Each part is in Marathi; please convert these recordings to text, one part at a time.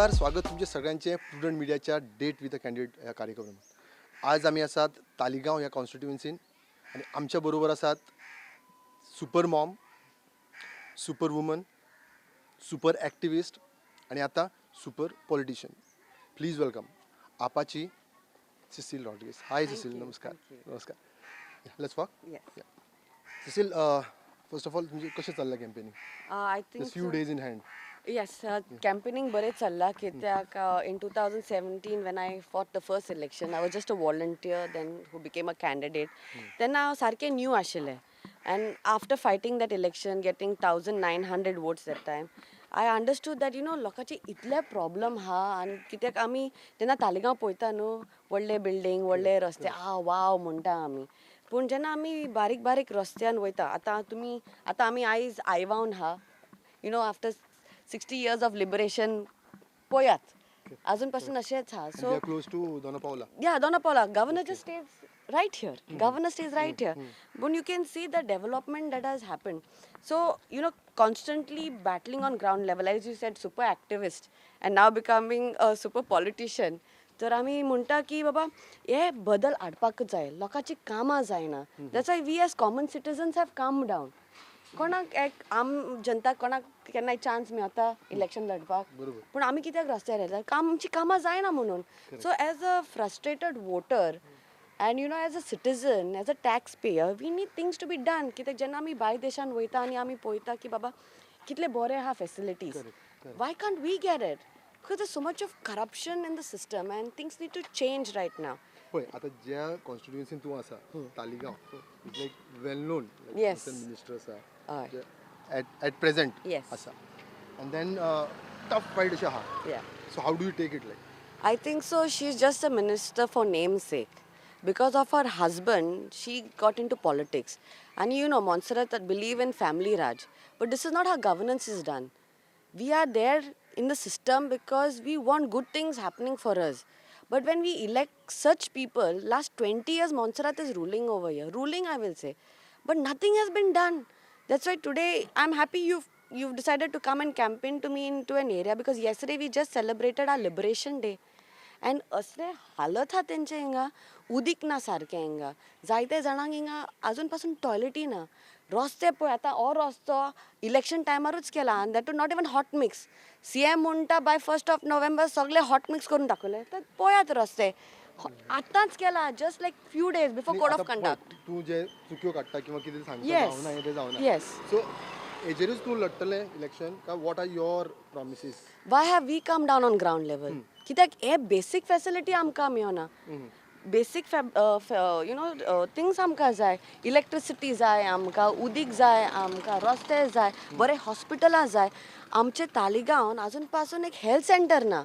नमस्कार, स्वागत तुमचे सगळ्यांचे प्रुडंट मीडियाच्या डेट विथ अ कॅन्डिडेट या कार्यक्रमात. आज आम्ही आसात तालिगांव या कॉन्स्टिट्युएन्सीन आणि आमच्या बरोबर आसात super mom, super woman, super activist आणि आता सुपर पॉलिटिशियन. प्लीज वेलकम आपाची सिसिल रॉड्रिगेस. हाय सिसिल, नमस्कार. नमस्कार. Let's walk. Cecil, first of all तुमचे कशें चल्लां campaigning? I think few days in hand. yes, campaigning बरें चल्ला कित्याक in 2017 when I fought the first election, I was just a volunteer then who became a candidate. Then हांव सारकें न्यू आशिल्लें and after fighting that election, getting 1900 votes that time, I understood that लोकांचे इतले प्रॉब्लम हा आनी कित्याक आमी जेन्ना तालिगांव पळयता न्हू व्हडले बिल्डींग व्हडले रस्ते वाव म्हणटा आमी, पूण जेन्ना आमी बारीक बारीक रस्त्यान वयता आतां आमी आयज आयवावन हा आफ्टर 60 years of liberation पळयात अजून पासून अशेंच हा. So close to Dona Paula. yeah, Donapaula, governor just stays right here. Governor stays right here. But you can see the development that has happened. So, constantly battling on ground level, as you said, super activist and now becoming a super politician. तर आमी म्हणटा की बाबा हे बदल हाडपाकच जाय, लोकांची कामां जायना. That's why we as common citizens have come down. कोणाक एक आम जनताक कोणाक केन्नाय चान्स मेळता इलेक्शन लडपाक, पूण आमी कित्याक रस्त्यार येतात? आमची कामां जायना म्हणून. So as a frustrated voter and as a citizen, as a taxpayer, we need things to be done. कित्याक जेन्ना आमी भायर देशान वयता आनी आमी पळयता की बाबा कितले बरे आहा facilities, why can't we get it? Because there's so much of corruption in the system and things need to change right now. पळय आता ज्या कॉन्स्टिट्युएन्सीन तूं आसा Taleigao, it's like well known Yes. Minister आसा एट प्रेझेंट Yes. आसा एंड देन टफ फायट अशें आहा. Yeah. So how do you take it like? I think so. She's just a minister for namesake. Because of her husband, she got into politics. And Montserrat believe in family Raj. But this is not how governance is done. We are there in the system because we want good things happening for us. But when we elect such people, last 20 years Montserrat is ruling over here. Ruling, I will say. But nothing has been done. That's why today I'm happy you've decided to come and campaign to me into an area, because yesterday we just celebrated our Liberation Day. And असले हालत हा तेंचे हिंगा उदीक ना सारकें हिंगा. जायते जाणांक हिंगा अजून पासून टॉयलेटी ना. रस्ते पळय आतां हो रस्तो इलेक्शन टायमारूच केला आनी that not even hot mix. CM म्हणटा बाय 1st of November सगळे हॉट मिक्स करून दाखवले. तर पळयात रस्ते आतांच केला, just like few days before code of conduct. तूं जे चुक्यो काडटा किंवा कितें सांगता Yes. जावना हें तें जावना. Yes. सो हेजेरूच तूं लडटलें इलेक्शन काय what are your promises? Why have we come down on ground level? कित्याक हे बेसीक फॅसिलिटी आमकां मेळना. बेसीक थिंग्स आमकां जाय. इलेक्ट्रिसिटी जाय आमकां, उदीक जाय आमकां, रस्ते जाय, बरे हॉस्पिटलां जाय. आमचे तालिगांवान अजून पासून एक हेल्थ सेंटर ना.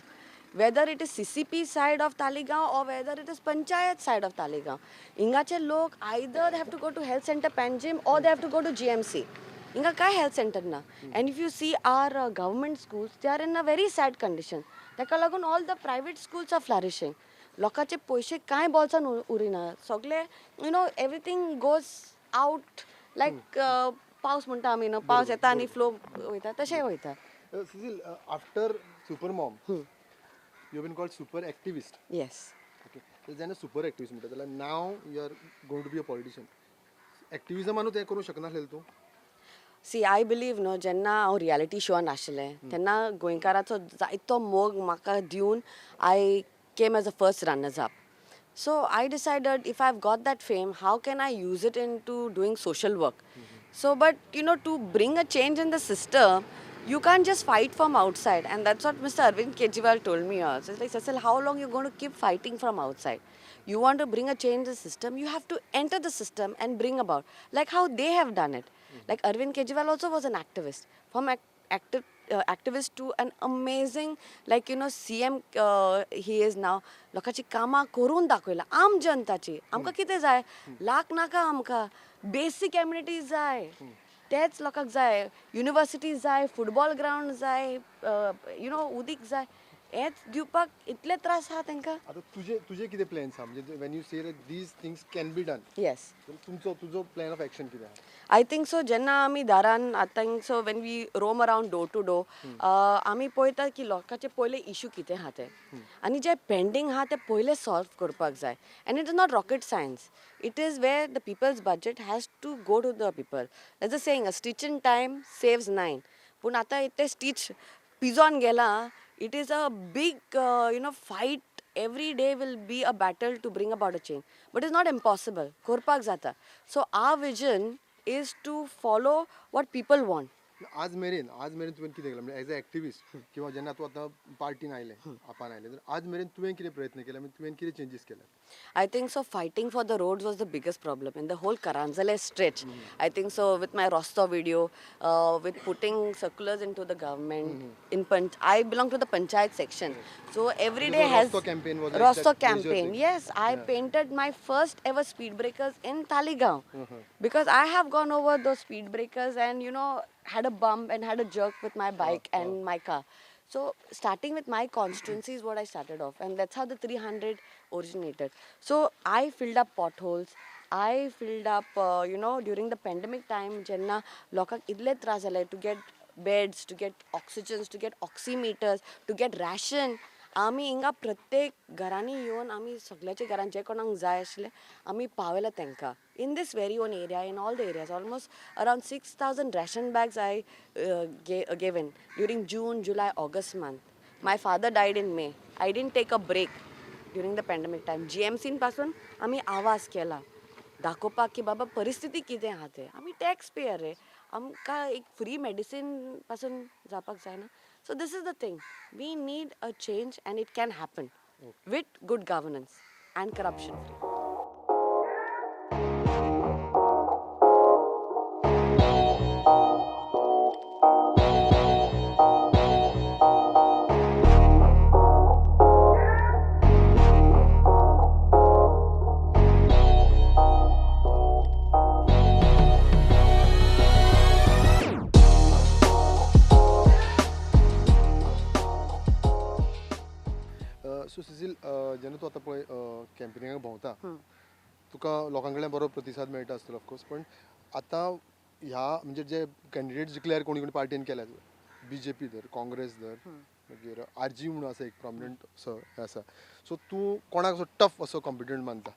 Whether it is CCP side of Taleigao or whether it is Panchayat side of Taleigao. Ingache log either they have to go to health center Panjim or they have to go to GMC. Inga kai health center na. And if you see our government schools, they are in a very sad condition. Taka lagun all the private schools are flourishing. लोकांचे पैसे कांय बोल्सान उरिना. सगळे everything goes out like पावस म्हणटा आमी पावस येता आनी फ्लो वयता तशें वयता. Cecille, after super mom, you have been called super activist. Yes. Okay. So जेन्ना super activist म्हणटा जाल्यार now you are going to be a politician. Activismaनूच हें करूं शकनासलें तूं? See, I believe जेन्ना हांव रियलिटी शोआन आशिल्लें तेन्ना गोंयकाराचो जायतो मोग म्हाका दिवन I came as a first runners up. So I decided if I've got that fame, how can I use it into doing social work? So, but to bring a change in the system, you can't just fight from outside, and that's what Mr. Arvind Kejriwal told me also. It's like, Cecille, how long you're going to keep fighting from outside? You want to bring a change in the system, you have to enter the system and bring about, like how they have done it. Like Arvind Kejriwal also was an activist. From activist to an amazing, like CM he is now. लोकांची कामां करून दाखयला आम जनताची. आमकां कितें जाय? लाख नाका आमकां. बेसीक एम्युनिटीज जाय. तेच लोकांक जाय. युनिवर्सिटीज जाय, फुटबॉल ग्राउंड जाय, उदीक जाय. हेच दिवपाक इतले त्रास आहा तांकां. आता तुझे तुझे कितें प्लॅन्स आहा म्हणजे when you say these things can be done yes. तुजो प्लॅन ऑफ एक्शन कितें आहा? आय थिंक सो जेन्ना आमी दारान आतां so when we roam around door to door आमी पळयता की लोकांचे पयले इशू कितें आहा ते आनी जे पेंडींग आहा ते पयले सॉल्व करपाक जाय. And it is not rocket science. It is where the people's budget has to go to the people. As a saying a stitch in time saves 9. पूण आतां ते स्टिच पिजोन गेला. It is a big fight. Every day will be a battle to bring about a change. But it's not impossible. Korpak jata. So our vision is to follow what people want. आज मेरेन तुवें कितें केलें म्हणजे एज अ एक्टिविस्ट किंवा जेन्ना तूं आतां पार्टीन आयलें आपान आयलें तर आज मेरेन तुवें कितें प्रयत्न केले म्हणजे तुवें कितें चेंजीस केले? I think so fighting for the roads was the biggest problem in the whole Karanjale stretch. I think so with my Rostov video, with putting circulars into the government in I belong to the Panchayat section. So every day has Rostov campaign was like Rostov that major campaign. thing. Yes, I painted my first ever speed breakers in Taleigao because I have gone over those speed breakers and had a bump and had a jerk with my bike and my car. So starting with my constituency is what I started off, and that's how the 300 originated. So I filled up potholes. I filled up, during the pandemic time, jenna lokak idle tras zale to get beds, to get oxygens, to get oximeters, to get ration. आमी हिंगा प्रत्येक घरांनी येवन आमी सगळ्याच्या घरान जे कोणाक जाय आशिल्ले आमी पावयला तांकां in these very own area in all the areas almost around 6,000 ration bags I given during June, July, August month. My father died in May. I didn't take a break during the pandemic time. GMC पासून आमी आवाज केला दाखोवपाक की बाबा परिस्थिती कितें आहा ते आमी टॅक्स पेयर रे आमकां एक फ्री मेडिसीन पासून जावपाक जायना. So this is the thing. We need a change and it can happen with good governance and corruption free. So Cecil जेन्ना तूं आतां पळय कॅम्पेनिंगाक भोंवता तुका लोकां कडल्यान बरो प्रतिसाद मेळटा आसतलो ऑफकोर्स पण आतां ह्या म्हणजे जे कॅन्डिडेट्स डिक्लेअर कोणी कोणी पार्टीन केल्यात BJP धर काँग्रेस धर मागीर RG म्हणून आसा एक प्रॉमिनंट असो हें आसा सो तूं कोणाक असो टफ असो कॉम्पिटंट मानता?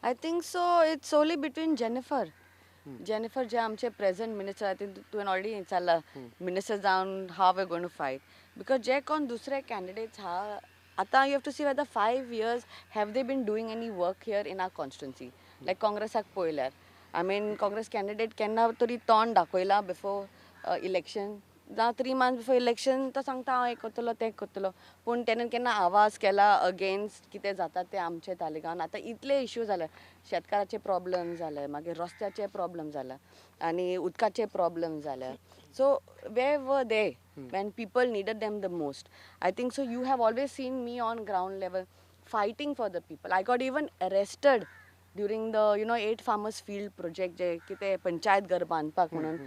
I think so it's solely between Jennifer जे आमचे प्रेझेंट मिनिस्टर आय थिंक तुवें ऑलरेडी विचारला मिनिस्टर जावन हाव we going to fight because जे कोण दुसरे कॅन्डिडेट्स आहा आतां you have to see whether 5 years have they been doing any work here in our constituency like काँग्रेसाक पळयल्यार आय मीन काँग्रेस कॅन्डिडेट केन्ना तरी तोंड दाखयलां बिफोर इलेक्शन जावं 3 months बिफोर इलेक्शन तो सांगता हांव हें करतलो तें करतलो पूण तेणें केन्ना आवाज केला अगेन्स्ट कितें जाता तें आमचे तालिगांवान आतां इतले इश्यू जाले शेतकाराचे प्रॉब्लेम जाले मागीर रस्त्याचे प्रॉब्लेम जाला आनी उदकाचे प्रॉब्लेम जाल्या सो वे वर दे when people needed them the most. I think so you have always seen me on ground level fighting for the people. I got even arrested during the 8 farmers field project जे कितें पंचायत घर बांदपाक म्हणून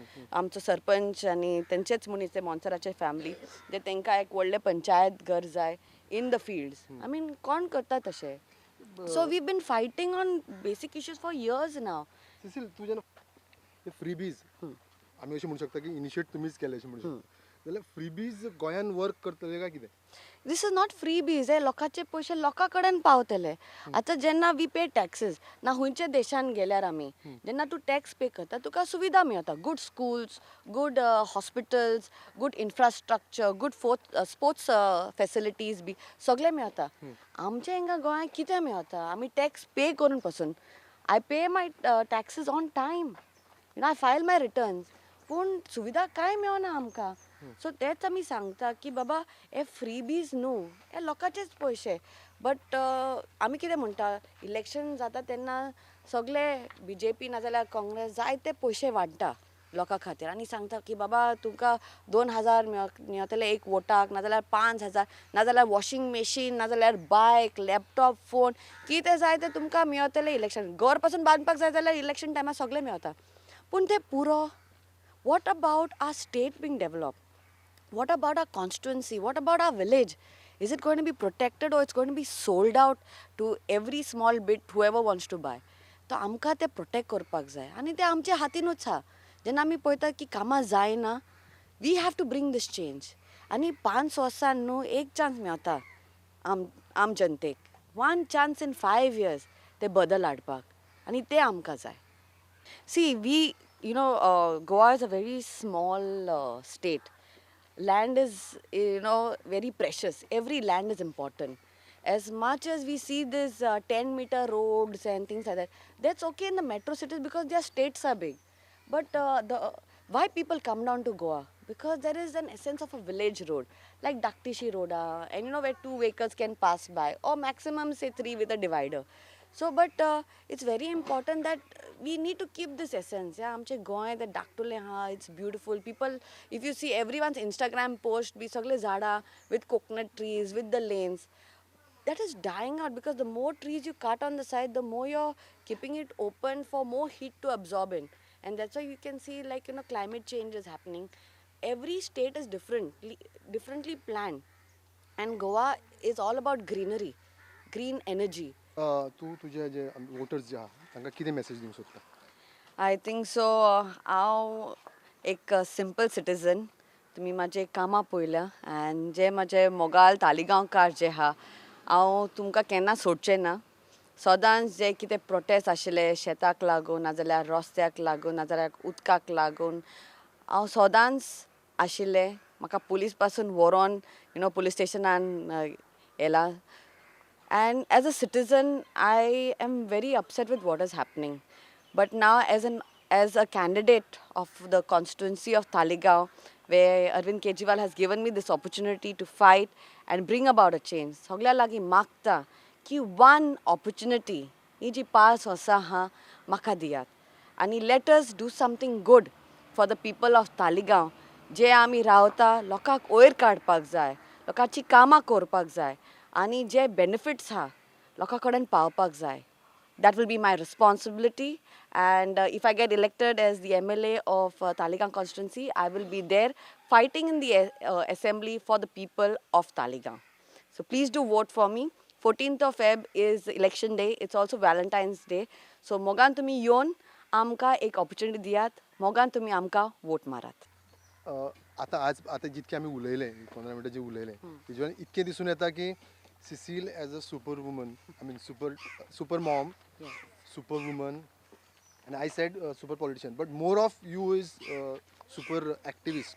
आमचो सरपंच आनी तेंचेच मनीस ते मोन्सराचे फॅमिली जे तांकां एक व्हडलें पंचायत घर जाय in the fields I mean कोण करता तशें so we been fighting on basic issues for years now. Cecil तूं जेन्ना फ्रीबीज आमी अशें म्हणू शकता की इनिशिएट तुमीच केले अशें म्हणू शकता जाल्यार फ्रीबीज गोंयान वर्क करतले काय कितें? दिस इज नॉट फ्री बीज हे लोकांचे पयशे लोकां कडेन पावतले. आतां जेन्ना वी पे टॅक्सीस ना खंयच्या देशान गेल्यार आमी जेन्ना तूं टॅक्स पे करता तुका सुविधा मेळटा good schools good hospitals good infrastructure good sports facilities बी सगळे मेळटा. आमच्या हिंगा गोंयांत कितें मेळटा आमी टॅक्स पे करून पासून I pay my taxes on time I file my returns पूण सुविधा कांय मेळना आमकां. सो तेच आमी सांगता की बाबा हे फ्रीबीज न्हू हे लोकांचेच पयशे बट आमी कितें म्हणटा इलेक्शन जाता तेन्ना सगळे BJP नाजाल्यार काँग्रेस जायते पयशे वाडटा लोकां खातीर आनी सांगता की बाबा तुमकां 2,000 मेळटले एक वोटाक नाजाल्यार 5,000 नाजाल्यार वॉशिंग मशीन नाजाल्यार बायक लॅपटॉप फोन कितें जाय तें तुमकां मेळटलें इलेक्शन घर पासून बांदपाक जाय जाल्यार इलेक्शन टायमार सगळें मेळटा पूण तें पुरो. What about our state being developed? What about our constituency? What about our village? Is it going to be protected or it's going to be sold out to every small bit whoever wants to buy? तो आमकां ते प्रोटेक्ट करपाक जाय आनी ते आमच्या हातीनूच आहा जेन्ना आमी पळयता की कामां जायना we have to bring this change आनी 5 वर्सान न्हू एक चान्स मेळटा आम जनतेक 1 चान्स इन 5 years ते बदल हाडपाक आनी ते आमकां जाय See, Goa is a very small state. Land is, very precious. Every land is important. As much as we see these 10-meter roads and things like that, that's okay in the metro cities because their states are big. But why people come down to Goa? Because there is an essence of a village road, like Daktishi Road, and where 2 vehicles can pass by, or maximum say 3 with a divider. So, but it's very important that we need to keep this essence. Yeah, आमचे गोंय ते धाकटुलें हा, it's beautiful. People, if you see everyone's Instagram post, we सगळे झाडां with coconut trees, with the lanes. That is dying out because the more trees you cut on the side, the more you're keeping it open for more heat to absorb in. And that's why you can see climate change is happening. Every state is differently planned. And Goa is all about greenery, green energy. तू तुझे जे वोटर्स जे आहा तांकां कितें मेसेज दिवंक सोदता? आय थिंक सो हांव एक सिंपल सिटीजन तुमी म्हाजे कामां पळयल्या एंड जे म्हाजे मोगाल तालिगांवकार जे आहा हांव तुमकां केन्ना सोडचें ना सदांच जे कितें प्रोटेस्ट आशिल्ले शेताक लागून नाजाल्यार रस्त्याक लागून नाजाल्यार उदकाक लागून हांव सदांच आशिल्लें म्हाका पुलीस पासून व्हरोन पुलीस स्टेशनान येला And as a citizen, I am very upset with what is happening. But now, as a candidate of the constituency of Taleigao, where Arvind Kejriwal has given me this opportunity to fight and bring about a change, सगळ्या लागीं मागता की one opportunity ही जी 5 वर्सां आहा म्हाका दियात आनी let us do something good for the people of Taleigao जे आमी रावता लोकांक वयर काडपाक जाय लोकांची कामां करपाक जाय आनी जे बेनिफिट्स आहा लोकां कडेन पावपाक जाय that will be my responsibility and if I get elected as the MLA of Taleigao constituency I will be there fighting in the assembly for the people of Taleigao so please do vote for me 14th of Feb is election day it's also Valentine's Day so मोगान तुमी येवन आमकां एक opportunity दियात मोगान तुमी आमकां vote मारात आता जितके आम्ही उलयले 15 मिनटं जे उलयले तेजेवन इतकें दिसून येता की Cecille as a superwoman, I mean super mom, super woman, and I said super politician, but more of you is super activist.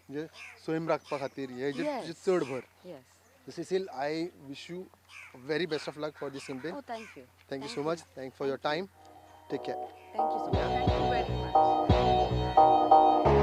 म्हणजे स्वयं राखपा खातीर हे जे चड भर. Yes. So Cecille, I wish you very best of luck for this campaign. Oh, thank you. Thank you so much. Thank you for your time. Take care. Thank you so much. Thank you very much.